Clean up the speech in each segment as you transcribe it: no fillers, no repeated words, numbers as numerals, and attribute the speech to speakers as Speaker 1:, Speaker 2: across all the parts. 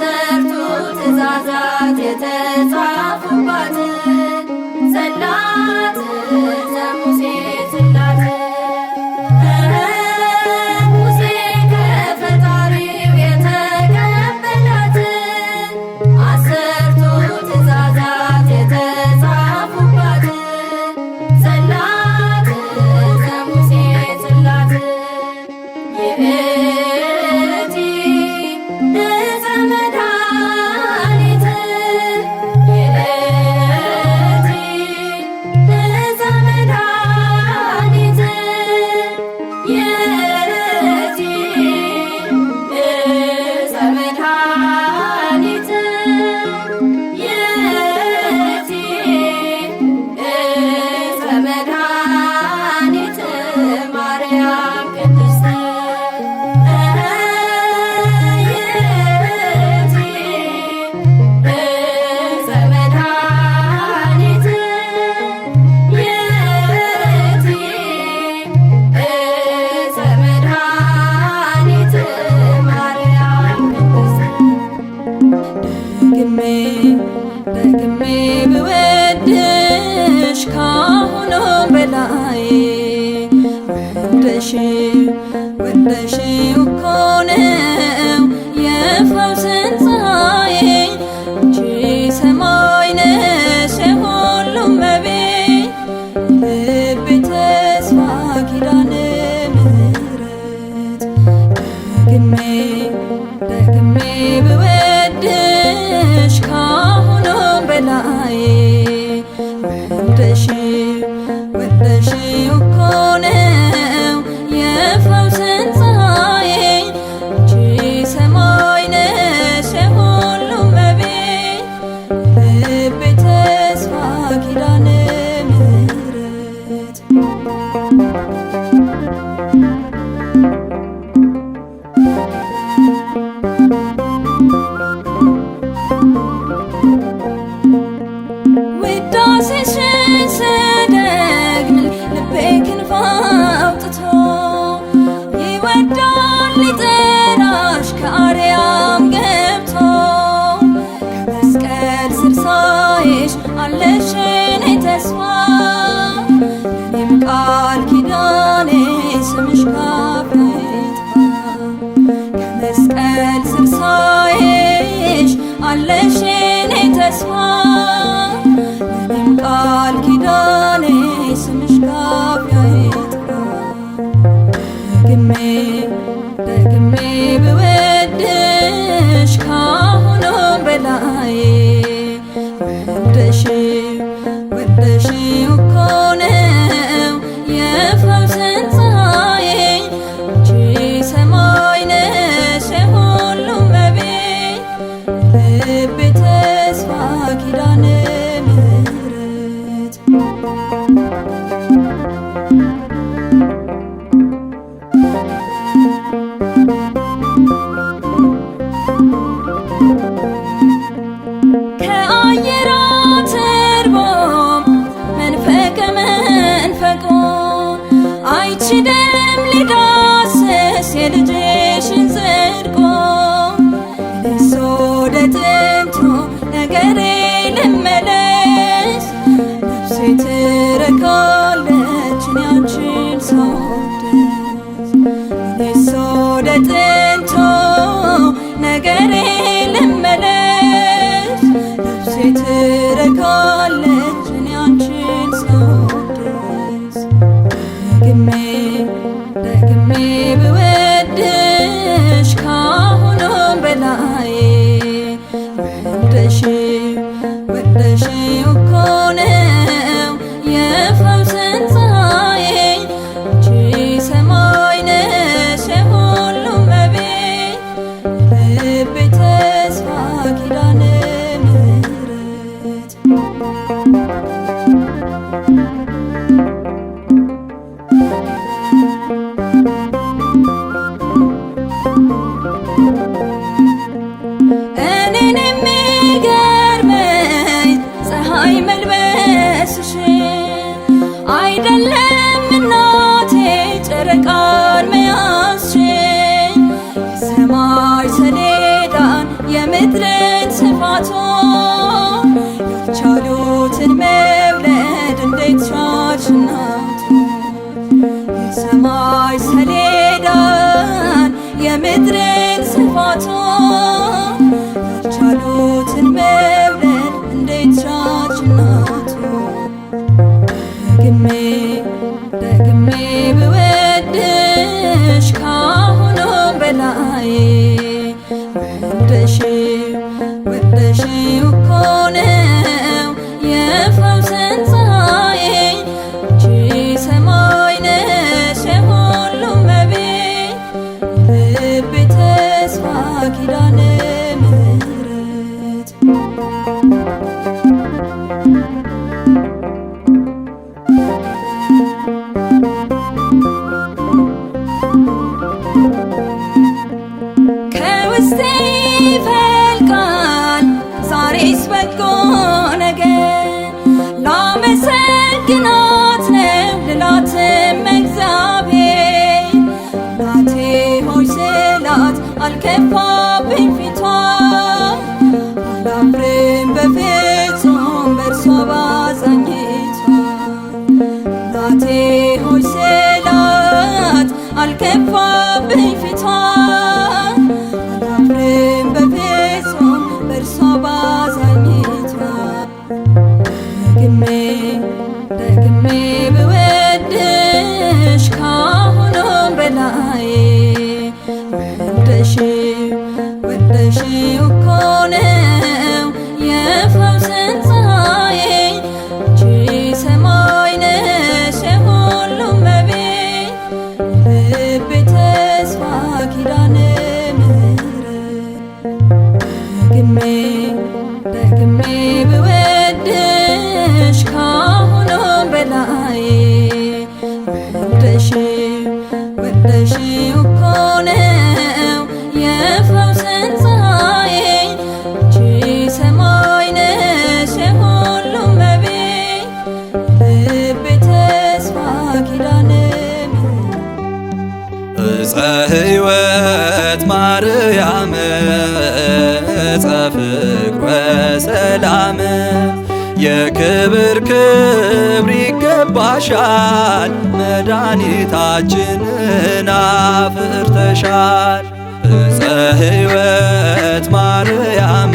Speaker 1: አሰርቱ ትእዛዛት የተጻፉባት ጽላት ዘሙሴ ጽላት ሙሴ ከፈጣሪው የተቀበላት አሰርቱ ትእዛዛት የተጻፉባት ጽላት ዘሙሴ ጽላት ይእቲ ዕፀ መድኃኒት ይእቲ ዕፀ መድኃኒት ይእቲ ዕፀ መድኃኒት ይእቲ ዕፀ መድኃኒት ማርያም ቅድስት ይእቲ ዕፀ መድኃኒት ይእቲ ዕፀ መድኃኒት ማርያም ቅድስት
Speaker 2: ደግሜ ደግሜ ብወድሽ ካሁኑም በላይ ወደሽው እኮ ነው የፈውስን ፀሐይ አንቺ ሰማይ ነሽ የሁሉም እመቤት ልቤ ተስፋ ኪዳነ ምሕረት ደግሜ ደግሜ ብወድሽ ካሁኑም በላይ ወደሽው እኮ ነው የፈውስን ፀሐይ አንቺ ሰማይ ነሽ የሁሉም እመቤት ልቤ ተስፋ ኪዳነ ምሕረት ውዳሴሽን ስደግም ልቤ ክንፍ አውጥቶ ይወዳል ሊጠራሽ ከአርያም ገብቶ ከመስቀል ስር ሳይሽ አለሽ የኔ ተስፋ ለኔም ቃል ኪዳኔ ስምሽ ካፌ ይጥፋ ከመስቀል ስር ሳይሽ አለሽ የኔ ተስፋ ለኔም ቃል ኪዳኔ ስምሽ ካፌ ይጥፋ ደግሜ ደግሜ ብወድሽ ካሁኑም በላይ ወደሽው እኮ ነው የፈውስን ፀሐይ አንቺ ሰማይ ነሽ የሁሉም እመቤት ልቤ ተስፋ ኪዳነ ምሕረት ከአየራት እርቦም መንፈቀ መንፈቆ አይችልም ሊዳስስ የልጅሽን ጽድቆ እኔስ ወደ ጥንቱ ነገሬ ልመለስ ነፍሴ ትረካለች እኔ አንቺን ሳወድስ እኔስ ወደ ጥንቱ ነገሬ ልመለስ ነፍሴ ትረካለች እኔ አንቺን ሳወድስ ደግሜ ደግሜ ብወድሽ ካሁኑም በላይ ወደሽው እኮ ነው የፈውስን ፀሐይ አንቺ ሰማይ ነሽ የሁሉም እመቤት ልቤ ተስፋ ኪዳነ ምሕረት እኔን የሚገርመኝ ፀሐይ መልበስ የምድርን ስፋቱን ያልቻሉትን መውለድ እንዴት ቻልሽ እናቱ የሰማይ ሰሌዳን የምድርን ስፋቱን ያልቻሉትን መውለድ እንዴት ቻልሽ እናቱ ደግሜ ደግሜ ብወድሽ ካሁኑ በላይ ወደሽው እኮ ነው የፈውስን ፀሐይ አንቺ ሰማይ ነሽ የሁሉም እመቤት ልቤ ተስፋ ኪዳነ ምሕረት ከውስጤ ይፈልቃል ዛሬስ በጎ ነገር ላመሰግናት ነው ልላትም እግዚአብሔር እናቴ ሆይ ስላት አልከፋብኝ ፊቷ አላፍርም በፍጹም በእርሷ ባዛኝቷ እናቴ ሆይ ስላት አልከፋብኝ ፊቷ አላፍርም በፍጹም በእርሷ ባዛኝቷ ደግሜ ደግሜ ብወድሽ ካሁኑም በላይ ወደሽው እኮ ነው የፈውስን ፀሐይ አንቺ ሰማይ ነሽ የሁሉም እመቤት ልቤ ተስፋ ኪዳነ ምሕረት ደግሜ ደግሜ ብወድሽ ካሁኑም በላይ ወደሽው እኮ ነው የፈውስን ፀሐይ አንቺ ሰማይ ነሽ የሁሉም እመቤት ልቤ ተስፋ ኪዳነ
Speaker 3: ዕፀ ሕይወት ማርያም ዕፀ ፍቅር ወሰላም የክብር ክብር ይገባሻል መድኃኒታችንን አፍርተሻል ዕፀ ሕይወት ማርያም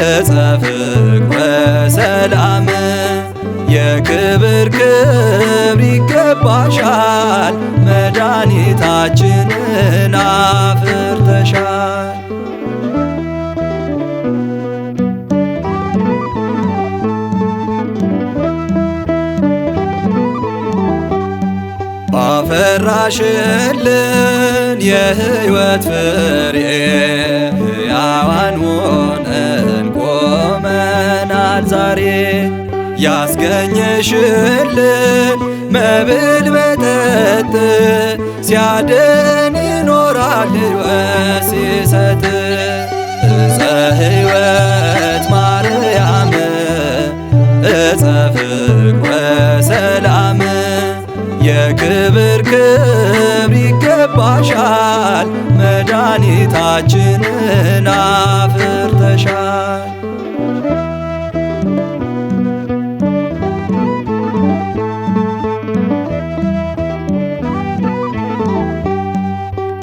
Speaker 3: ዕፀ ፍቅር ወሰላም የክብር ክብር ይገባሻል መድኃኒታችንን አፍርተሻል አፈራሽልን የሕይወት ፍሬ ሕያዋን ሆነን ቆመናል ዛሬ ያስገኘሽልን መብል መጠጥ ሲያድን ይኖራል ሕይወት ሲሰጥ ዕፀ ሕይወት ማርያም ዕፀ ፍቅር ወሰላም የክብር ክብር ይገባሻል መድኃኒታችንን አፍርተሻል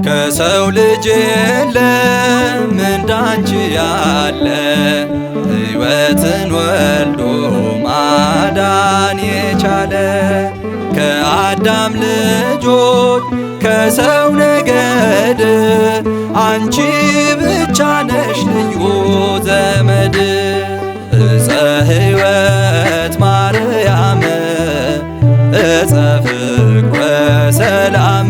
Speaker 3: ከሰው ልጅ የለም እንዳንቺ ያለ ሕይወትን ወልዶ ማዳን የቻለ ከአዳም ልጆች ከሰው ነገድ አንቺ ብቻ ነሽ ልዩ ዘመድ ዕፀ ሕይወት ማርያም ዕፀ ፍቅር ወሰላም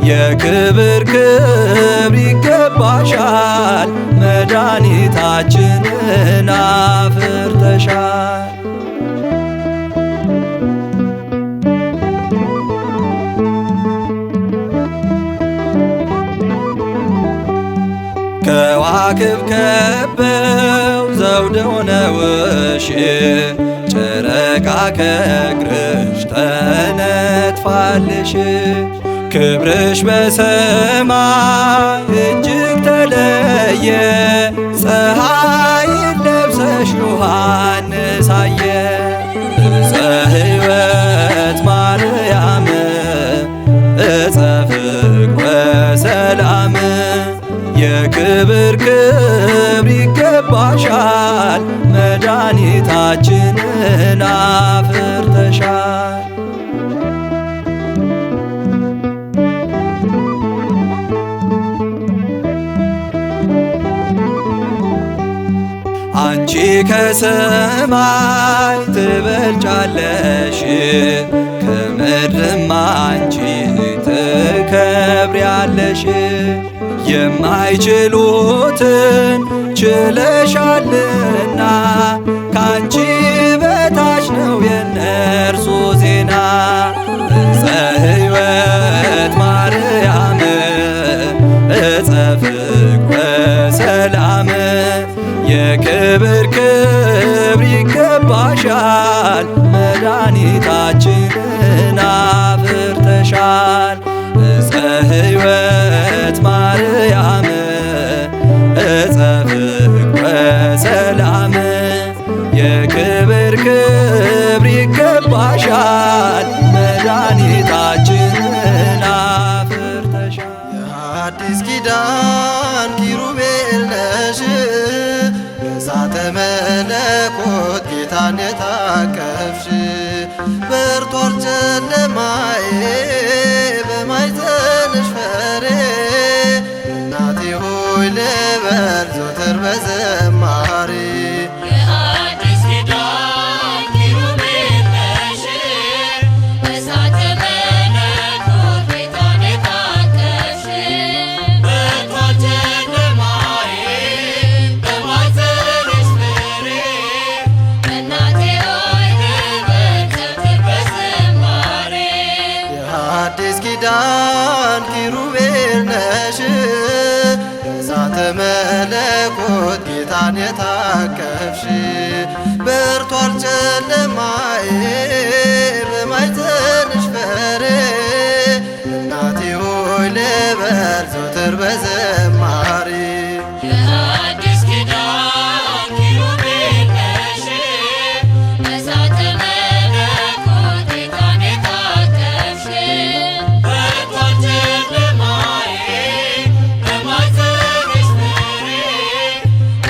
Speaker 3: የክብር ክብር ይገባሻል መድኃኒታችንን አፍርተሻል ከዋክብ ከበው ዘውድ ሆነውሽ ጨረቃ ከእግርሽ ተነጥፋልሽ ክብርሽ በሰማይ እጅግ ተለየ። ፀሐይን ለብሰሽ ዮሐንስ አየ። ዕፀ ሕይወት ማርያም ዕፀ ፍቅር ወሰላም የክብር ክብር ይገባሻል መድኃኒታችንን አፍርተሻል። አንቺ ከሰማይ ትበልጫለሽ ከምድርም አንቺ ትከብሪያለሽ። የማይችሉትን ችለሻልና ካንቺ በታች ነው የነርሱ ዜና። ዕፀ ሕይወት ማርያም ዕፀ ፍቅር ወሰላም የክብር ክብር ይገባሻል መድኃኒታችንን አፍርተሻል። ዕፀ ሕይወት ማርያም ዕፀ ፍቅር ወሰላም የክብር ክብር ይገባሻል መድኃኒታችንን አፍርተሻል።
Speaker 4: የአዲስ ኪዳን ኪሩቤል ነሽ በእሳተ መለኮት ጌታን የታቀፍሽ በርቷል ጨለማዬ በማኅፀንሽ ፍሬ እናቴ ሆይ ልበል ዘወትር በዝማሬ።
Speaker 1: የአዲስ ኪዳን ኪሩቤል ነሽ በእሳተ መለኮት ጌታን የታቀፍሽ በርቷል ጨለማዬ በማኅፀንሽ ፍሬ እናቴ ሆይ ልበል ዘወትር በዝማሬ።
Speaker 4: የአዲስ ኪዳን ኪሩቤል ነሽ በእሳተ መለኮት ጌታን የታቀፍሽ በርቷል ጨለማዬ በማኅፀንሽ ፍሬ እናቴ ሆይ ልበል ዘወትር በዝማሬ።
Speaker 1: የአዲስ ኪዳን ኪሩቤል ነሽ በእሳተ መለኮት ጌታን የታቀፍሽ በርቷል ጨለማዬ በማኅፀንሽ ፍሬ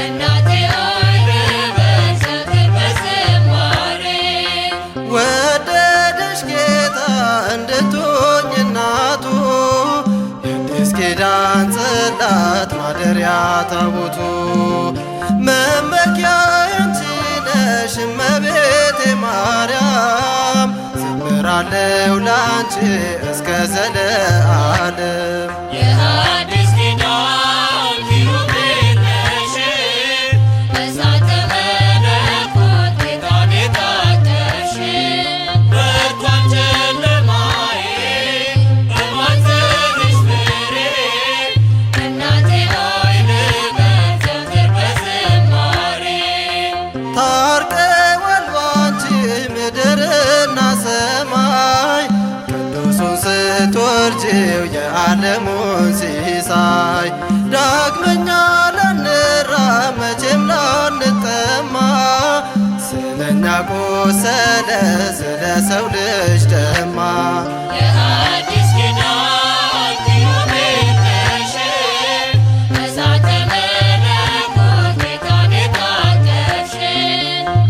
Speaker 1: እናቴ ሆይ ልበል ዘወትር በዝማሬ።
Speaker 4: ወደደሽ ጌታ እንድትሆኝ እናቱ የአዲስ ኪዳን ጽላት ማደሪያ ታቦቱ መመኪያ አንቺ ነሽ እመቤቴ ማርያም ዘምራለሁ ላንቺ እስከ ዘለዓለም።
Speaker 1: የአዲስ ኪዳን ኪሩቤል ነሽ በእሳተ መለኮት ጌታን የታቀፍሽ በርቷል ጨለማዬ በማኅፀንሽ ፍሬ እናቴ ሆይ ልበል ዘወትር በዝማሬ።
Speaker 4: ታርቀዋል ባንቺ ምድርና ሰማይ ቅዱሱን ስትወልጂው የዓለሙን ሲሳይ ዳግመኛ ላንራብ መቼም ላንጠማ ስለኛ ቆሰለ ስለ ሰው ልጅ ደማ።
Speaker 1: የአዲስ ኪዳን ኪሩቤል ነሽ በእሳተ መለኮት ጌታን የታቀፍሽ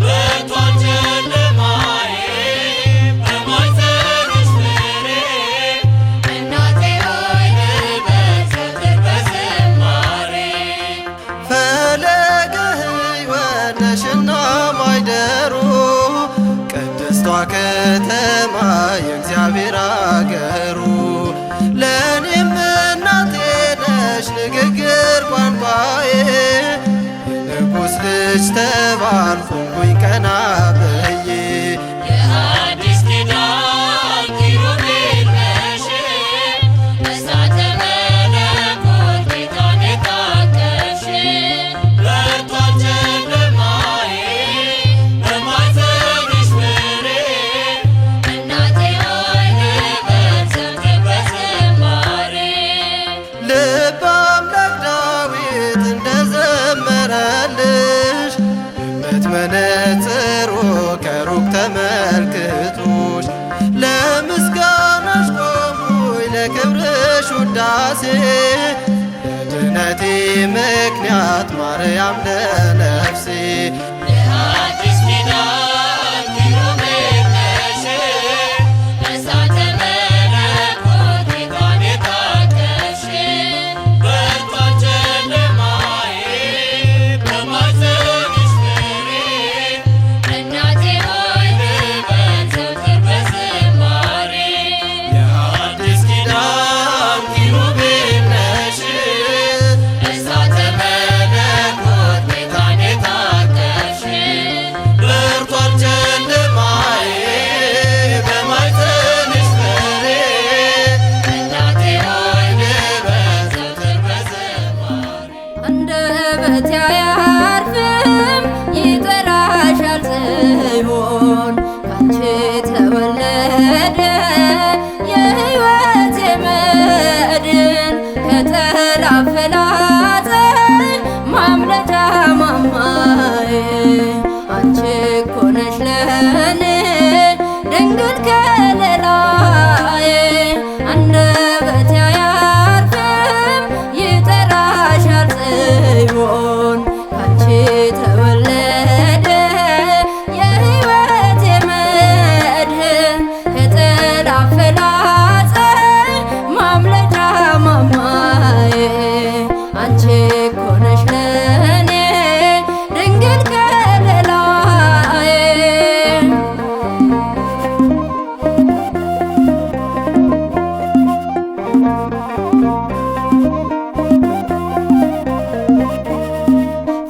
Speaker 1: በርቷል ጨለማዬ በማኅፀንሽ ፍሬ እናቴ ሆይ ልበል ዘወትር በዝማሬ።
Speaker 4: ፈለገ ሕይወት ነሽና ማይደሩ ቅድስቷ ከተማ የእግዚአብሔር አገሩ ለእኔም እናቴ ነሽ ንግግር ቋንቋዬ የንጉሥ ልጅ ተባልኩኝ ቀና ብዬ።
Speaker 1: የአዲስ ኪዳን ኪሩቤል ነሽ በእሳተ መለኮት ጌታን የታቀፍሽ በርቷል ጨለማዬ በማኅፀንሽ ፍሬ እናቴ ሆይ ልበል ዘወትር በዝማሬ።
Speaker 4: አቅርቢያት ማርያም ለነፍሴ
Speaker 1: የአዲስ ኪዳን ኪሩቤል ነሽ በእሳተ መለኮት ጌታን የታቀፍሽ በርቷል ጨለማዬ በማኅፀንሽ ፍሬ እናቴ ሆይ ልበል ዘወትር በዝማሬ
Speaker 4: የአዲስ ኪዳን ኪሩቤል ነሽ
Speaker 1: በእሳተ መለኮት ጌታን የታቀፍሽ
Speaker 4: በርቷል ጨለማዬ በማኅፀንሽ ፍሬ
Speaker 1: እናቴ ሆይ ልበል ዘወትር በዝማሬ
Speaker 2: አንደበቴ አያርፍም ይጠራሻል ጽዮን ካንቺ ተወለደ የሕይወቴ መድን ከጠላት ፍላጻ ማምለጫ ማማዬ አንቺ እኮ ነሽ ለኔ ድንግል ከለላዬ አንደበቴ አያርፍም ይጠራሻል ጽዮን ካንቺ ተወለደ የሕይወቴ መድህን ከጠላት ፍላጻ ማምለጫ ማማዬ አንቺ እኮ ነሽ ለኔ ድንግል ከለላዬ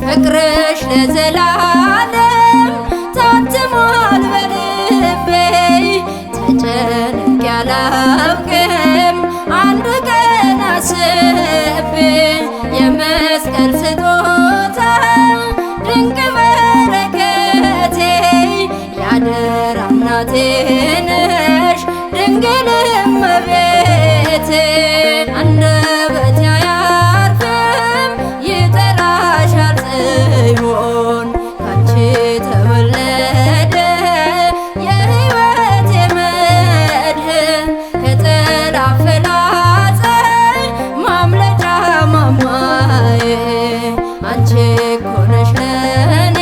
Speaker 2: ፍቅርሽ ለዘላለም ታትሟል በልቤ ተጨንቄ አላውቅም አንድ ቀን አስቤ የመስቀል ስጦታ ድንቅ በረከቴ ያደራ እናቴ ነሽ ድንግል እመቤቴ አንደበቴ አያርፍም ይጠራሻል ጽዮን ካንቺ ተወለደ የሕይወቴ መድህን ከጠላት ፍላጻ ማምለጫ ማማዬ አንቺ እኮ ነሽ ለኔ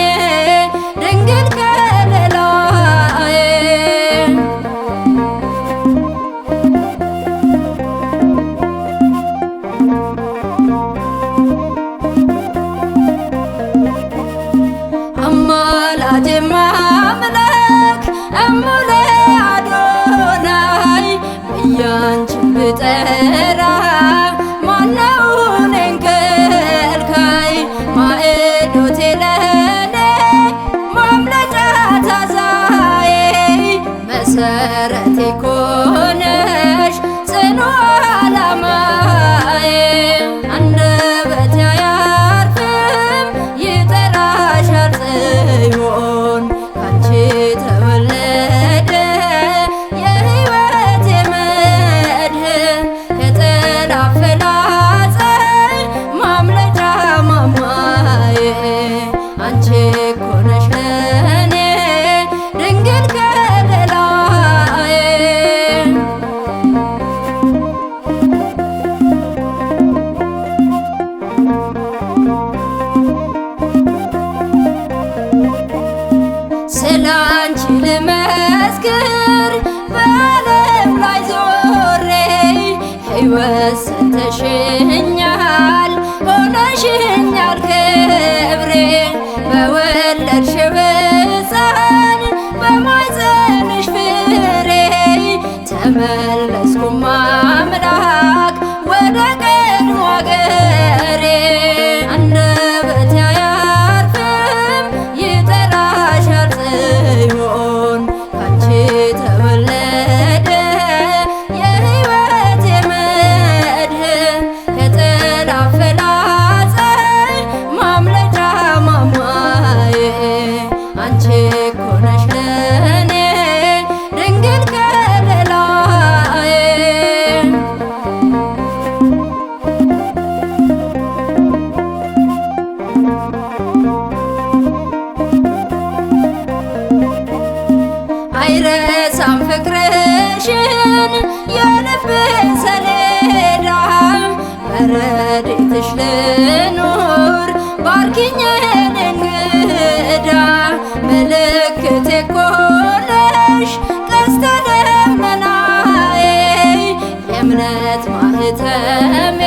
Speaker 2: ድንግል ከለላዬ አማላጄ አምላክ እሙለ አዶናይ ብያንቺን ብጠራ ማነው እኔን ከልካይ ማዕዶቴ ለኔ ማምለጫ ታዛዬ መሰረቴ እኮ ነሽ ጽኑ ዓላማዬ አንደበቴ አያርፍም ይጠራሻል ጽዮን ካንቺ ተወለደ የሕይወቴ መድህን ከጠላት ፍላጻ ማምለጫ ማማዬ አንቺ እኮ ነሽ ለኔ ድንግል ከለላዬ ስላንቺ ልመስክር በዓለም ላይ ዞሬ ሕይወት ሰጥተሽኛል ሆነሽኛል ክብሬ በወለድሽው ሕፃን በማኅፀንሽ ፍሬ ተመለስኩም አምላክ ወደ ቀድሞ አገሬ አንደበቴ አያርፍም ይጠራሻል ጽዮን ካንቺ ተወለደ የሕይወቴ መድህን ከጠላት ፍላጻ ማምለጫ ማማዬ አንቺ እኮ ነሽ ለኔ ድንግል ከለላዬ አይረሳም ፍቅርሽን የልቤን ሰሌዳ በረድኤትሽ ልኑር ባርኪኝ እንግዳ ምልክቴ እኮ ነሽ ቀስተ ደመናዬ የእምነት ማኅተሜ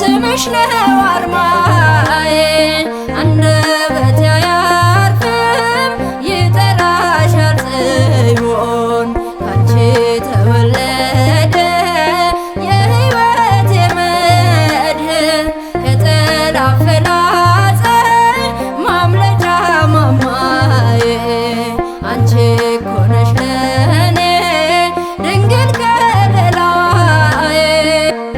Speaker 2: ስምሽ ነው አርማዬ አንደበቴ አያርፍም ይጠራሻል ጽዮን ካንቺ ተወለደ የሕይወቴ መድህን ከጠላት ፍላጻ ማምለጫ ማማዬ አንቺ እኮ ነሽ ለኔ ድንግል ከለላዬ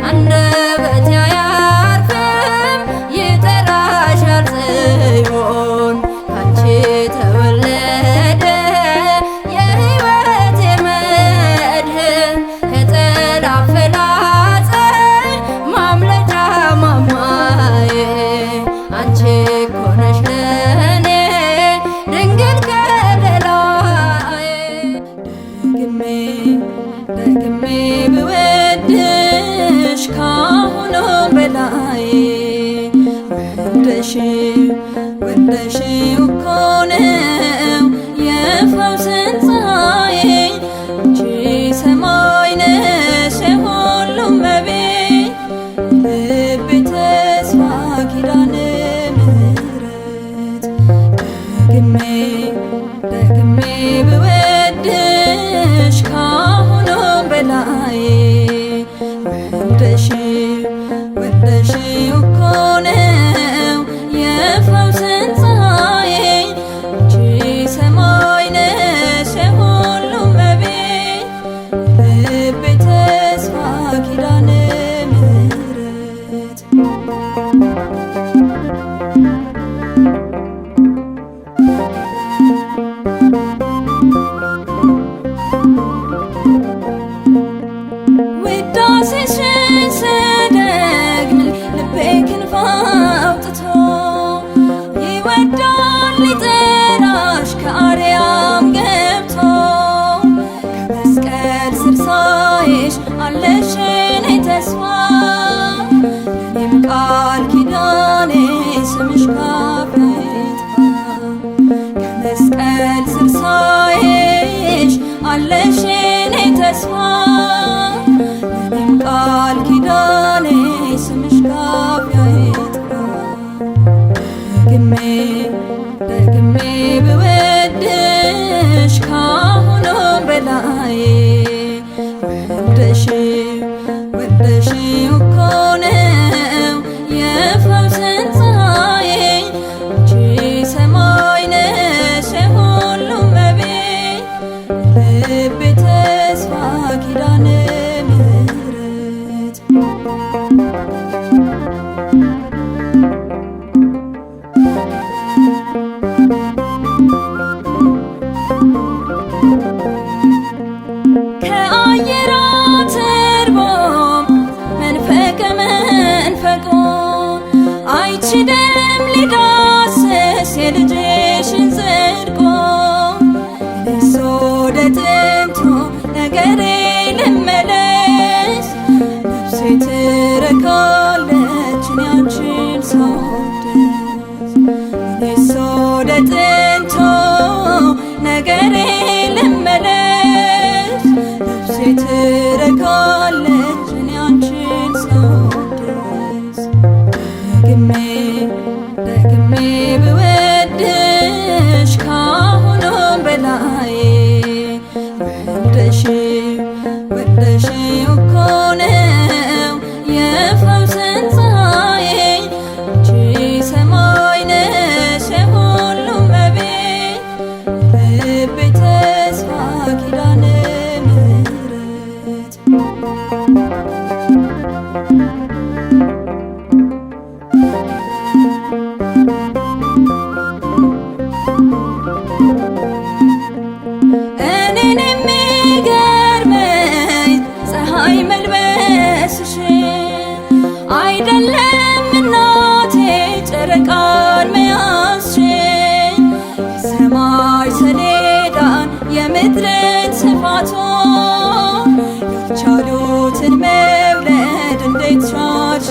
Speaker 2: አንደበቴ አያርፍም ይጠራሻል ጽዮን ካንቺ ተወለደ የሕይወቴ መድህን ከጠላት ፍላጻ ማምለጫ ማማዬ አንቺ እኮ ነሽ ለኔ ድንግል ከለላዬ ደግሜ ደግሜ ብወድሽ ካሁኑም በላይ ወደሽው እኮ ነው የፈውስን ፀሐይ አንቺ ሰማይ ነሽ የሁሉም እመቤት ልቤ ተስፋ ኪዳነ ምሕረት ደግሜ ደግሜ ብወድሽ ካሁኑም በላይ ወደሽው እኮ ነው የፈውስን ፀሐይ አንቺ ሰማይ ነሽ የሁሉም እመቤት ልቤ ተስፋ ኪዳነ ምሕረት ውዳሴሽን ስደግም ልቤ ክንፍ አውጥቶ ይወዳል ሊጠራሽ ከአርያም ገብቶ ከመስቀል ስር ሳይሽ አለሽ እኔ ተስፋ ለኔም ቃል ኪዳኔ ስምሽ ካፌ ይጥፋ ከመስቀል ስር ሳይሽ አለሽ እኔ ተስፋ ለኔም ቃል ኪዳኔ ስምሽ ካፌ ይጥፋ ደግሜ ደግሜ ብወድሽ ካሁኑም በላይ ወደሽው እኮ ነው የፈውስን ፀሐይ አንቺ ሰማይ ነሽ የሁሉም እመቤት ልቤ ተስፋ ኪዳነ ምሕረት ከአየራት እርቦም መንፈቀ መንፈቆ አይችልም ሊዳስስ የልጅሽን ጽድቆ እኔስ ወደ ጥንቱ ነገሬ ልመለስ ነፍሴ ትረካለች እኔ አንቺን ስወድስ እኔስ ወደ ጥንቱ ነገሬ ልመለስ ነፍሴ ትረካለች እኔ አንቺን ስወድስ ደግሜ ደግሜ ብወድሽ ካሁኑም በላይ ወደሽው እኮ ነው የፈውስን ፀሐይ አንቺ ሰማይ ነሽ የሁሉም እመቤት ልቤ ተስፋ ኪዳነ ምሕረት እኔን የሚገርመኝ ፀሐይ መልበስሽ አይደለም እናቴ ጨረቃን መያዝሽ የሰማይ ሰሌዳን የምድርን ስፋቷ ያልቻሉትን መውለድ እንዴት ቻልሽ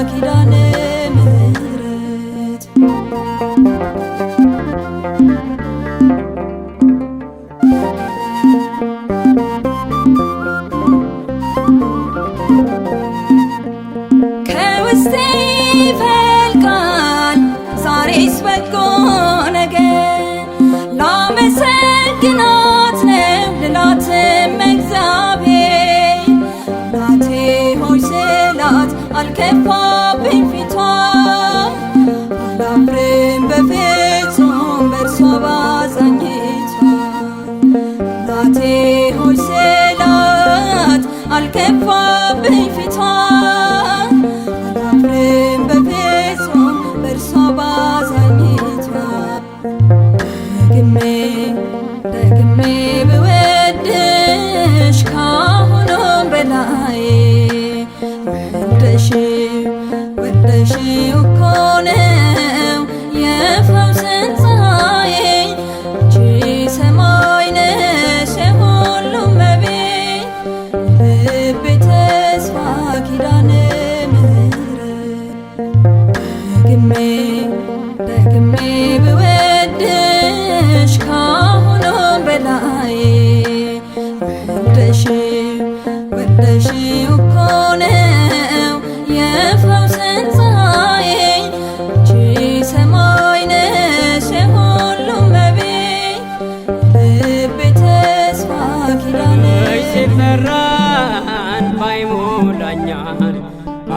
Speaker 2: ኪዳነ ምሕረት ከውስጤ ይፈልቃል ዛሬስ በጎ ነገር ላመሰግናት ነው ልላትም እግዚአብሔር እናቴ ሆይ ስላት አልከፋብኝ ፊቷ አላፍርም በፍጹም በእርሷ ባዛኝቷ እናቴ ሆይ ስላት አልከፋብኝ ፊቷ አላፍርም በፍጹም በእርሷ ባዛኝቷ ደግሜ ደግሜ ብወድሽ ካሁኑም በላይ ወደሽው እኮ ነው የፈውስን ፀሐይ አንቺ ሰማይ ነሽ የሁሉም እመቤት ልቤ ተስፋ ኪዳነ ምሕረት ደግሜ ደግሜ ብወድሽ ካሁኑም በላይ ወደሽው እኮ ነው የፈውስን ፀሐይ አንቺ ሰማይ ነሽ የሁሉም እመቤት ልቤ ተስፋ ኪዳነ
Speaker 5: ሲጠራን ባይሞላኛል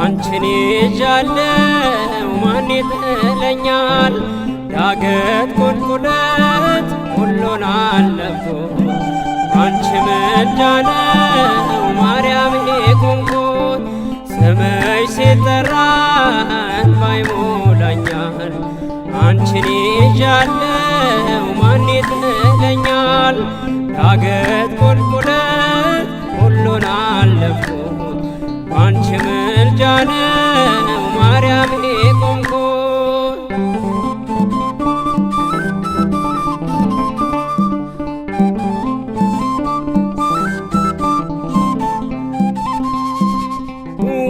Speaker 5: አንቺን ይዣለው ማን ይጥለኛል ዳገት ቁልቁለት ሁሉን አለፍኩ አንቺ ምልጃ ነው ማርያም የቆምኩት ስምሽ ሲጠራን ባይሞላኛል አንቺን ይዣለው ማን ይጥለኛል ዳገት ቁልቁለት ሁሉን አለፍኩት አንቺ ምልጃ ነው ማርያም የቆምኩት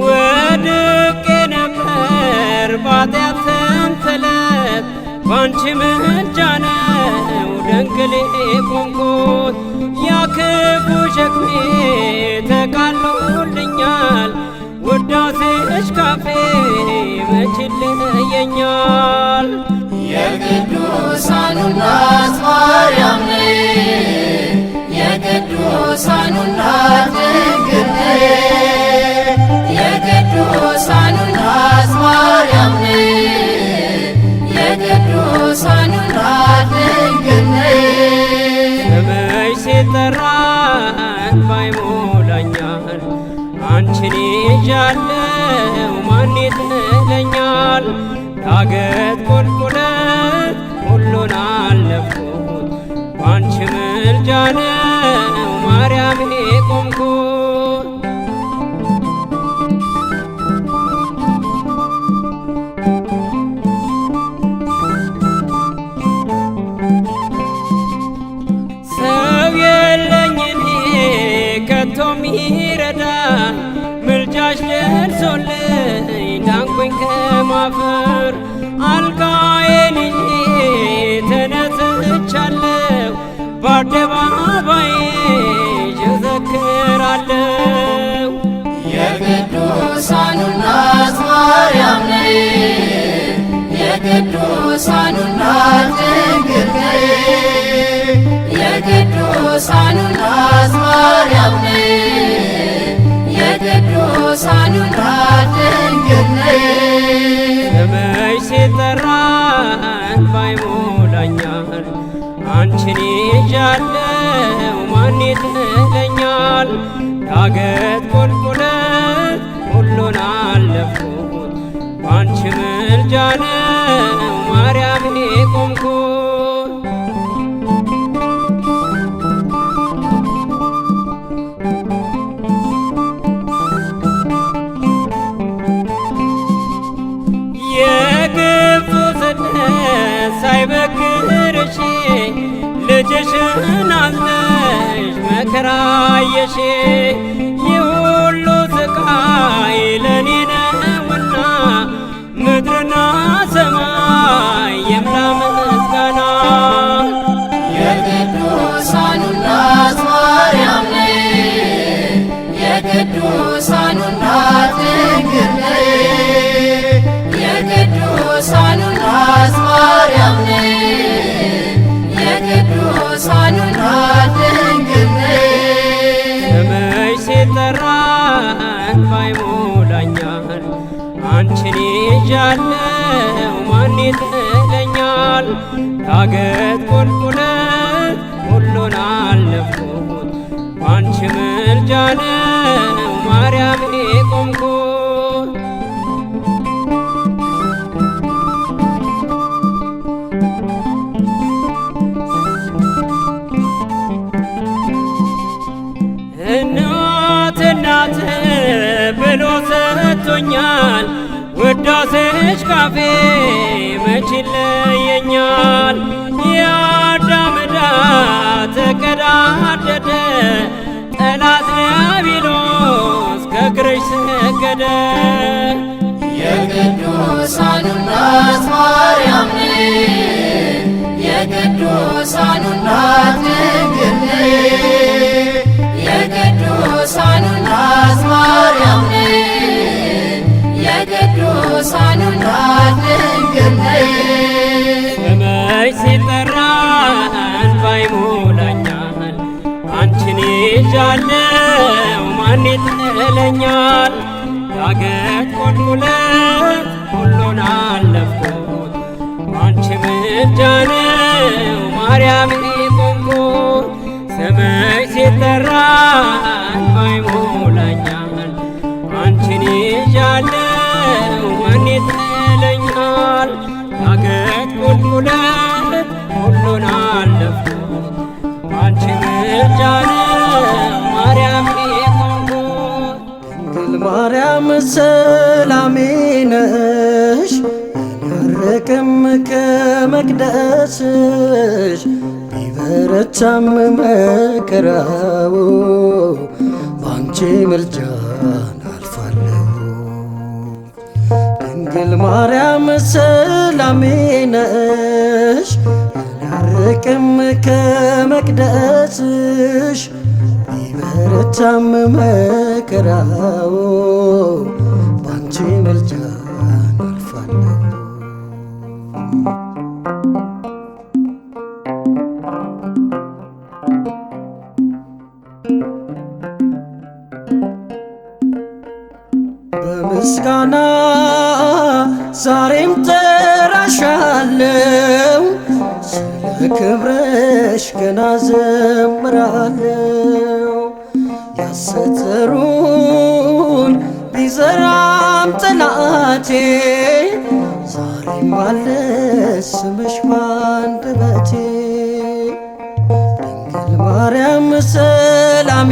Speaker 5: ወድቄ ነበር ባጢአት ሰንሰለት ባንቺ ምልጃ ነው ድንግል የቆምኩት ያ ክፉ ሸክሜ ተቃሎልኛል ውዳሴሽ ካፌ መች ይለየኛል
Speaker 1: የቅዱሳኑ እናት ማርያም ነይ የቅዱሳኑ እናት ድንግል ነይ የቅዱሳኑ እናት ማርያም ነይ የቅዱሳኑ እናት ድንግል ነይ
Speaker 5: ስምሽ ሲጠራን ባይሞላኛል አንቺን ይዣለው ማን ይጥለኛል ዳገት ቁልቁለት ሁሉን አለፍኩት ባንቺ ምልጃ ነው ማርያም የቆምኩት ሰው የለኝ እኔ ከቶ ሚረዳኝ ምልጃሽ ደርሶልኝ ዳንኩኝ ከማፈር አልጋዬን ይዤ ተነስቻለሁ በአደባባይ እዘክራለሁ
Speaker 1: የቅዱሳኑ እናት ማርያም ነይ የቅዱሳኑ እናት ድንግል ነይ የቅዱሳኑ እናት ማርያም ነይ የቅዱሳኑ እናት ድንግል ነይ
Speaker 5: ስምሽ ሲጠራን ባይሞላኛል አንቺን ይዣለው ማን ይጥለኛል ዳገት ቁልቁለት ሁሉን አለፍኩት ባንቺ ምልጃ ነው ማርያም የቆምኩት የግብፁ ስደት ሳይበግርሽ ልጅሽን አዝለሽ መከራ አየሽ። ይህ ሁሉ ስቃይ ለኔ ነውና
Speaker 1: የቅዱሳኑ እናት ድንግል ነይ የቅዱሳኑ እናት ማርያም ነይ የቅዱሳኑ እናት ድንግል ነይ
Speaker 5: ስምሽ ሲጠራ እንባይ ሞላኛል አንቺን ይዣለው ማን ይጥለኛል ዳገት ቁልቁለት ሁሉን አለፍኩት ባንቺ ምልጃ ነው ማርያም የቆምኩት እናት እናት ብሎ ሰጥቶኛል ውዳሴሽ ካፌ መች ይለየኛል የአዳም ዕዳ ተቀዳደደ ጠላት ዲያብሎስ ከእግርሽ ሰገደ
Speaker 1: የቅዱሳኑ እናት ማርያም ነይ የቅዱሳኑ እናት ድንግል ነይ የቅዱሳኑ እናት ማርያም ነይ የቅዱሳኑ እናት ድንግል ነይ
Speaker 5: ስምሽ ሲጠራ እንባይ ሞላኛል አንቺን ይዣለው ማን ይጥለኛል ዳገት ቁልቁለት ሁሉን አለፍኩት ባንቺ ምልጃ ነው ማርያም የቆምኩት ስምሽ ሲጠራ እንባይ ሞላኛል አንቺን ይዣለው ማን ይጥለኛል ዳገት ቁልቁለት ሁሉን አለፍኩት ባንቺ ምልጃ ነው ማርያም የቆምኩት
Speaker 6: ድንግል ማርያም ሰላሜ ነሽ ያርቅም ከመቅደስሽ ቢበረታም መከራው ባንቺ ምልጃን አልፋለሁ ድንግል ማርያም ሰላሜ ነሽ ያርቅም ከመቅደስሽ ቢበረታም መከራው ባንቺ ምልጃን አልፋለሁ በምስጋና ዛሬም ጠራሻለው ስለ ክብረሽ ገና ዘምራለው ያሰተሩን ቢዘራም ጠላቴ ዛሬም አለ ስምሽ ባንደበቴ ድንግል ማርያም ሰላሜ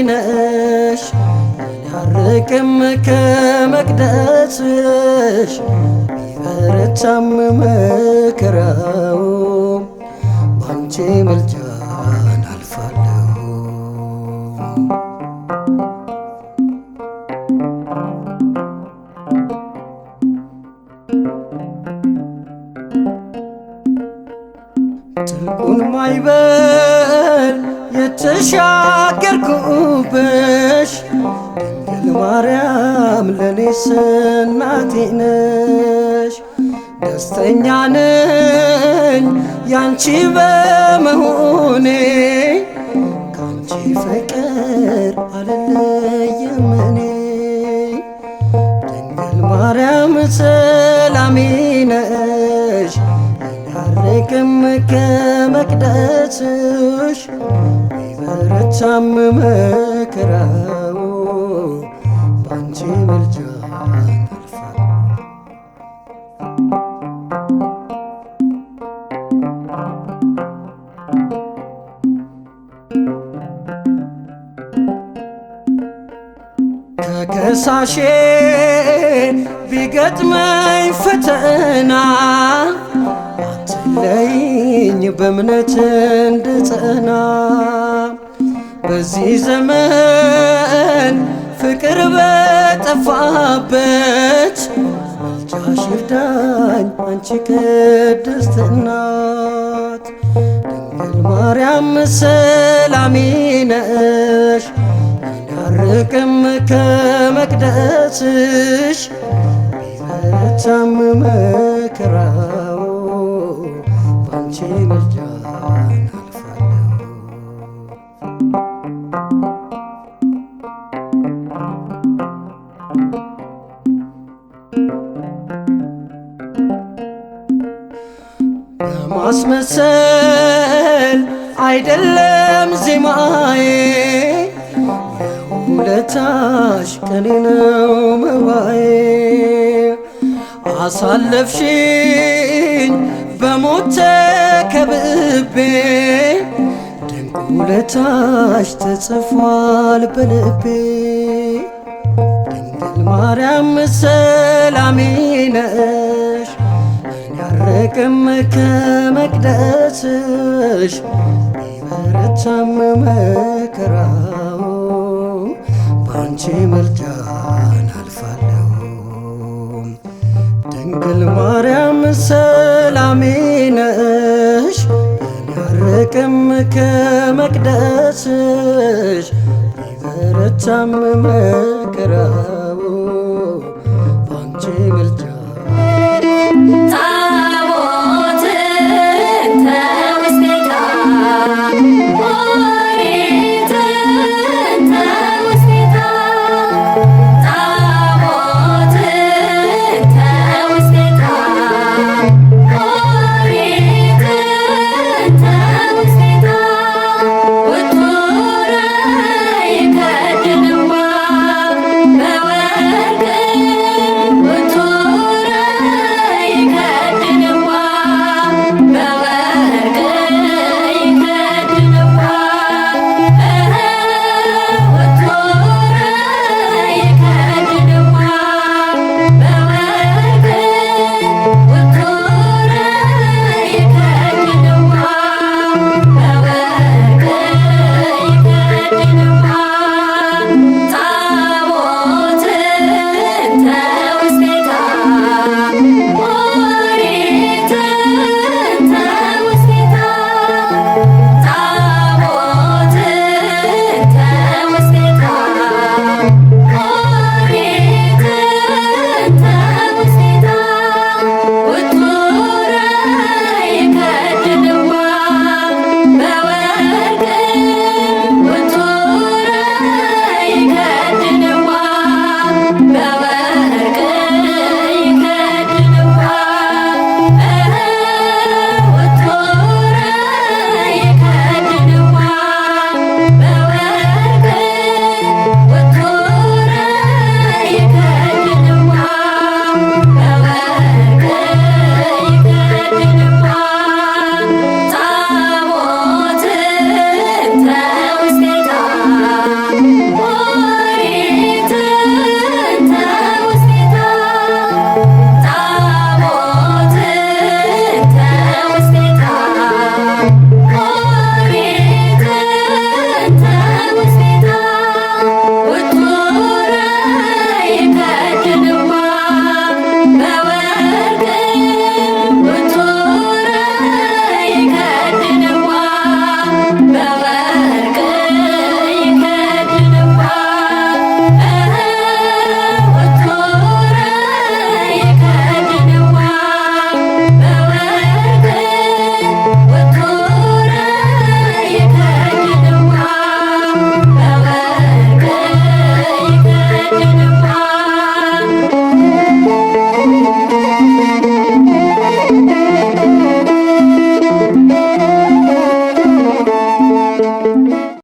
Speaker 6: ነሽ ያርቅም ከመቅደስሽ ቢበረታም መከራው ባንቺ ምልጃን አልፋለሁ ጥልቁን ማዕበል የተሻገርኩብሽ ድንግል ማርያም ለኔስ እናቴ ነሽ ደስተኛ ነኝ ያንቺ በመሆኔ ካንቺ ፍቅር አልለይም እኔ ድንግል ማርያም ሰላሜ ነሽ ያርቅም ከመቅደስሽ ቢበረታም መከራው ባንቺ ምልጃን አልፋለሁ ከከሳሼ ቢገጥመኝ ፈተና አትለይኝ በእምነት እንድጸና በዚህ ዘመን ፍቅር በጠፋበት ምልጃሽ ይርዳኝ አንቺ ቅድስት እናት ድንግል ማርያም ሰላሜ ነሽ ያርቅም መቅደስሽ ቢበረታም መከራው ባንቺ ምልጃ አልፋለሁ። በማስመሰል አይደለም ዜማዬ የውለታሽ ቅኔ ነው መባዬ። አሳለፍሽኝ በሞት ተከብቤ ድንቅ ውለታሽ ተጽፏል በልቤ። ድንግል ማርያም ሰላሜ ነሽ ያረቅም ከመቅደስሽ ቢበረታም መከራው ባንቺ ምልጃን አልፋለሁ። ድንግል ማርያም ሰላሜ ነሽ ያረቅም ከመቅደስሽ ቢበረታም መከራው